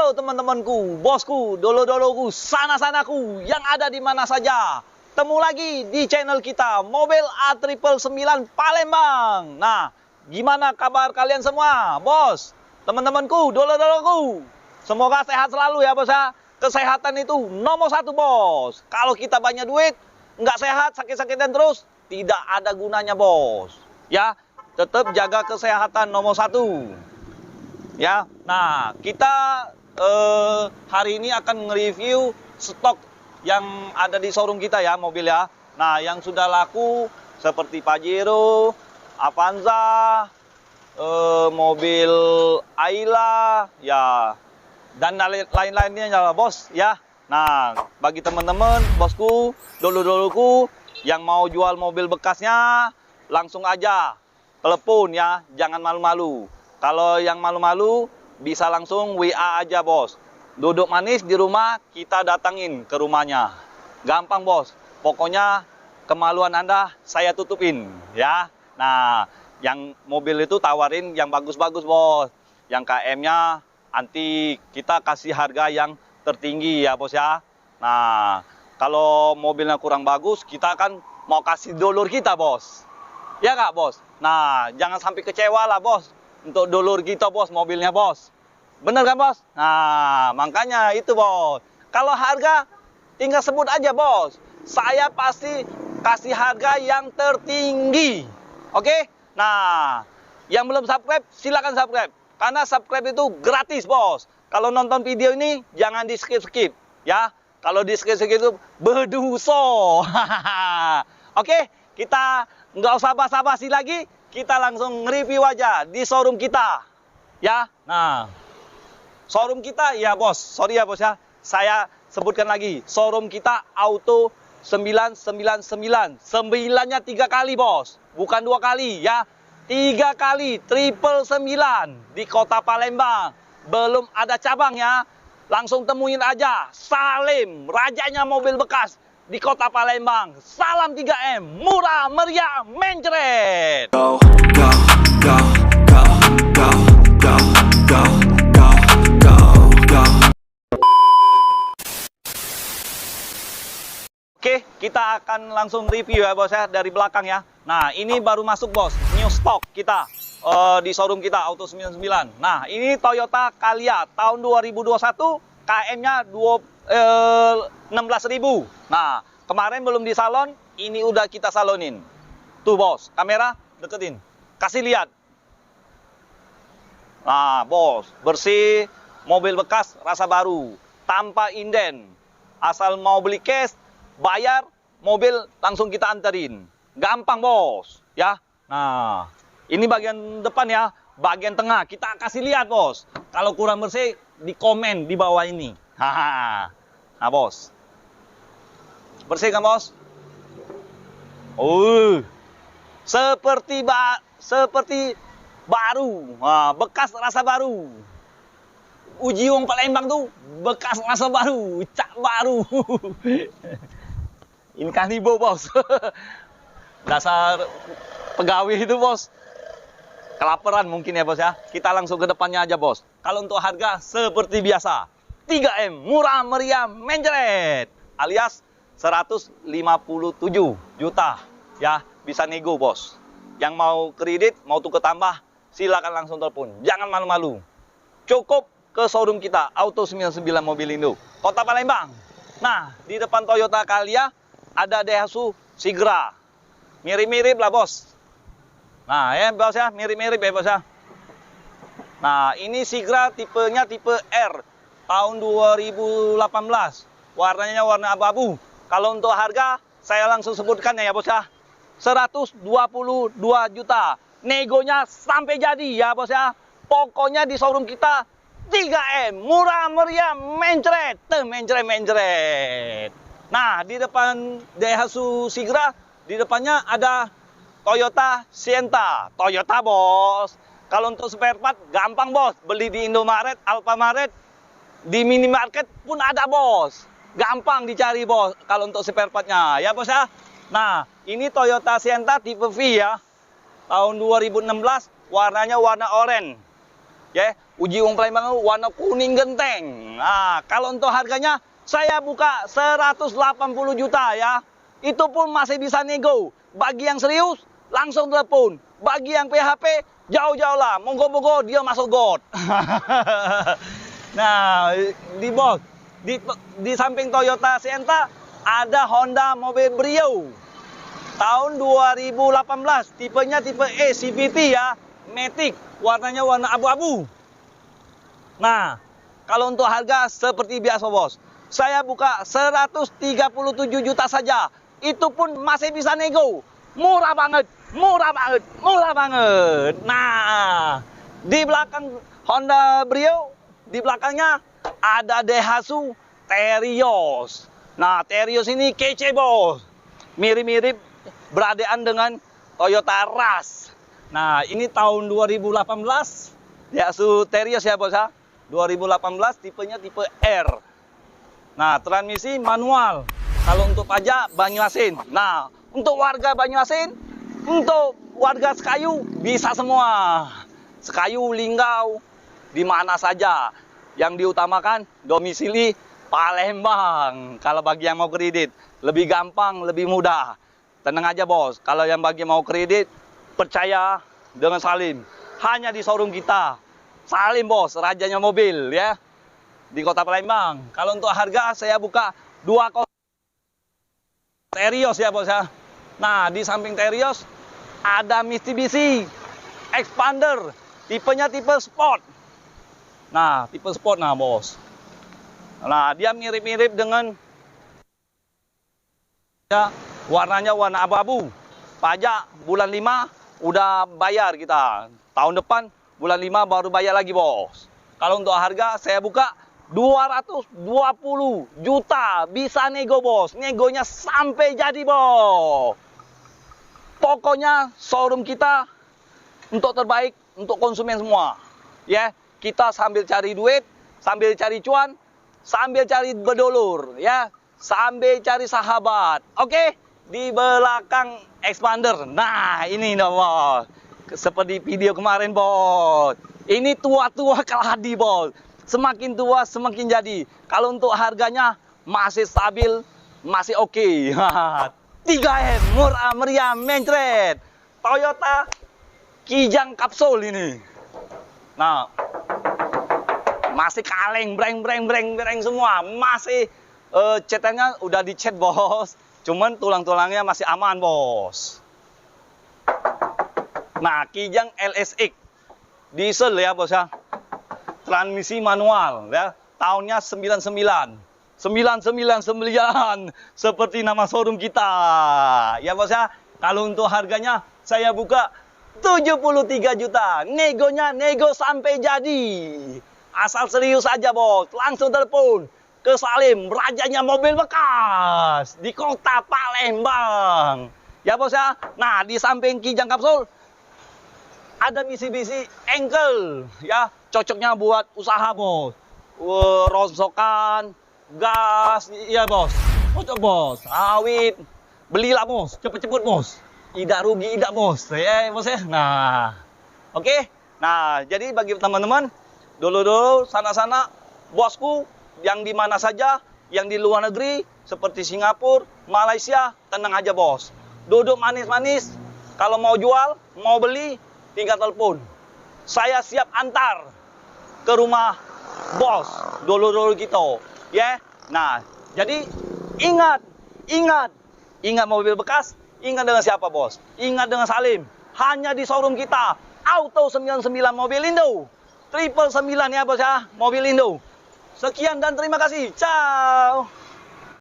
Halo teman-temanku, bosku, dolo-doloku, sana-sanaku yang ada di mana saja. Temu lagi di channel kita, Mobil A999 Palembang. Nah, gimana kabar kalian semua, bos? Teman-temanku, dolo-doloku. Semoga sehat selalu ya, bos ya. Kesehatan itu nomor satu, bos. Kalau kita banyak duit, nggak sehat, sakit-sakitan terus, tidak ada gunanya, bos. Ya, tetap jaga kesehatan nomor satu. Ya, nah kita hari ini akan nge-review stok yang ada di showroom kita ya, mobil ya. Nah, yang sudah laku seperti Pajero, Avanza, mobil Ayla, ya, dan lain-lainnya ya, bos ya. Nah, bagi teman-teman, bosku, dulu-duluku yang mau jual mobil bekasnya, langsung aja telepon ya, jangan malu-malu. Kalau yang malu-malu, bisa langsung WA aja, bos. Duduk manis di rumah, kita datangin ke rumahnya. Gampang, bos. Pokoknya kemaluan Anda saya tutupin, ya. Nah, yang mobil itu tawarin yang bagus-bagus, bos. Yang KM-nya antik, kita kasih harga yang tertinggi ya, bos ya. Nah, kalau mobilnya kurang bagus, kita akan mau kasih dulur kita, bos. Ya nggak, bos? Nah, jangan sampai kecewa lah, bos. Untuk dulur kita, bos, mobilnya, bos. Bener kan, bos? Nah, makanya itu, bos. Kalau harga, tinggal sebut aja, bos. Saya pasti kasih harga yang tertinggi. Oke? Nah, yang belum subscribe, silakan subscribe. Karena subscribe itu gratis, bos. Kalau nonton video ini, jangan di skip-skip. Ya, kalau di skip-skip itu berdosa. Oke? Kita nggak usah basa-basi lagi. Kita langsung nge-review aja di showroom kita. Ya, nah. Showroom kita, ya bos. Sorry ya bos ya. Saya sebutkan lagi. Showroom kita Auto 999. 9-nya 3 kali, bos. Bukan 2 kali, ya. 3 kali, 999. Di kota Palembang. Belum ada cabang, ya. Langsung temuin aja. Salim, rajanya mobil bekas. Di kota Palembang. Salam 3M, murah meriah mencret. Go, go, go, go, go, go, go, go, go, go. Oke, kita akan langsung review ya, bos ya, dari belakang ya. Nah, ini baru masuk, bos, new stock kita di showroom kita Auto 99. Nah, ini Toyota Calya tahun 2021, KM-nya 16.000. Nah, kemarin belum di salon, ini udah kita salonin. Tuh, bos, kamera deketin. Kasih lihat. Nah, bos, bersih, mobil bekas rasa baru, tanpa inden. Asal mau beli cash, bayar, mobil langsung kita anterin. Gampang, bos, ya. Nah, ini bagian depan ya, bagian tengah kita kasih lihat, bos. Kalau kurang bersih, di komen di bawah ini. Haha. Nah, bos. Bersih kan, bos? Seperti baru. Nah, bekas rasa baru. Uji wong Palembang tuh bekas rasa baru, cak baru. Ini kanibo, bos. Dasar pegawai itu, bos. Kelaparan mungkin ya, bos ya. Kita langsung ke depannya aja, bos. Kalau untuk harga seperti biasa. 3M, murah meriah mencret, alias 157 juta. Ya, bisa nego, bos. Yang mau kredit, mau tukar tambah, silakan langsung telepon. Jangan malu-malu. Cukup ke showroom kita, Auto 99 Mobilindo, Kota Palembang. Nah, di depan Toyota Calya ada Daihatsu Sigra. Mirip-mirip lah, bos. Nah, ya, bos ya, mirip-mirip ya, bos ya. Nah, ini Sigra tipenya tipe R. Tahun 2018, warnanya warna abu-abu. Kalau untuk harga, saya langsung sebutkan ya, bos ya. 122 juta. Negonya sampai jadi ya, bos ya. Pokoknya di showroom kita 3M, murah meriah mencret, mencret. Nah, di depan Daihatsu Sigra, di depannya ada Toyota Sienta. Toyota, bos. Kalau untuk spare part gampang, bos. Beli di Indomaret, Alfamaret, di minimarket pun ada, bos. Gampang dicari, bos, kalau untuk spare partnya, ya, bos ya. Nah, ini Toyota Sienta tipe V ya. Tahun 2016, warnanya warna oranye. Ya, uji uang Palembang warna kuning genteng. Nah, kalau untuk harganya saya buka 180 juta ya. Itu pun masih bisa nego. Bagi yang serius langsung telepon. Bagi yang PHP jauh-jauh lah. Monggo-monggo dia masuk got. Nah, di samping Toyota Sienta ada Honda mobil Brio. Tahun 2018, tipenya tipe E CVT ya. Matic, warnanya warna abu-abu. Nah, kalau untuk harga seperti biasa bos, saya buka 137 juta saja. Itu pun masih bisa nego. Murah banget, murah banget, murah banget. Nah, di belakang Honda Brio, di belakangnya ada Daihatsu Terios. Nah, Terios ini kece bos. Mirip-mirip beradean dengan Toyota Rush. Nah, ini tahun 2018. Daihatsu Terios ya bos ya. 2018 tipenya tipe R. Nah, transmisi manual. Kalau untuk pajak Banyuasin. Nah, untuk warga Banyuasin, untuk warga Sekayu bisa semua. Sekayu, Linggau, di mana saja. Yang diutamakan domisili Palembang. Kalau bagi yang mau kredit, lebih gampang, lebih mudah. Tenang aja bos, kalau yang bagi mau kredit, percaya dengan Salim. Hanya di showroom kita. Salim bos, rajanya mobil ya. Di kota Palembang. Kalau untuk harga saya buka 2 Terios ya bos ya. Nah, di samping Terios ada Mitsubishi Expander. Tipenya tipe sport. Nah, tipe sport nah bos. Nah, dia mirip-mirip dengan ya, warnanya warna abu-abu. Pajak bulan 5 udah bayar kita. Tahun depan bulan 5 baru bayar lagi bos. Kalau untuk harga saya buka 220 juta. Bisa nego bos. Negonya sampai jadi bos. Pokoknya showroom kita untuk terbaik untuk konsumen semua. Ya, kita sambil cari duit, sambil cari cuan, sambil cari bedolur ya, sambil cari sahabat. Oke, di belakang Expander. Nah, ini bos. Seperti video kemarin bos. Ini tua-tua keladi bos. Semakin tua semakin jadi. Kalau untuk harganya masih stabil, masih oke. 3M murah meriah mencret. Toyota Kijang kapsul ini. Nah, masih kaleng, breng semua. Masih catnya udah dicat bos. Cuman tulang-tulangnya masih aman bos. Nah, Kijang LSX diesel ya bos ya. Transmisi manual ya. Tahunnya 99. 999 seperti nama showroom kita. Ya bos ya. Kalau untuk harganya saya buka 73 juta. Negonya nego sampai jadi. Asal serius aja bos. Langsung telepon ke Salim, rajanya mobil bekas di kota Palembang. Ya bos ya. Nah, di samping Kijang kapsul ada Mitsubishi Engkel ya, cocoknya buat usaha bos. Rongsokan, gas, iya bos. Cocok bos. Awit, belilah bos, cepet-cepet bos. Tidak rugi, tidak bos. Ya bos ya. Nah, oke. Nah, jadi bagi teman-teman, dulu-dulu sana-sana bosku yang di mana saja, yang di luar negeri seperti Singapura, Malaysia, tenang aja bos. Duduk manis-manis. Kalau mau jual, mau beli, tinggal telepon. Saya siap antar ke rumah bos dulu-dulu gitu. Ya. Nah, jadi ingat mobil bekas, ingat dengan siapa bos? Ingat dengan Salim. Hanya di showroom kita. Auto 99 mobil Indo. 999 ya bos ya, mobil Indo. Sekian dan terima kasih. Ciao.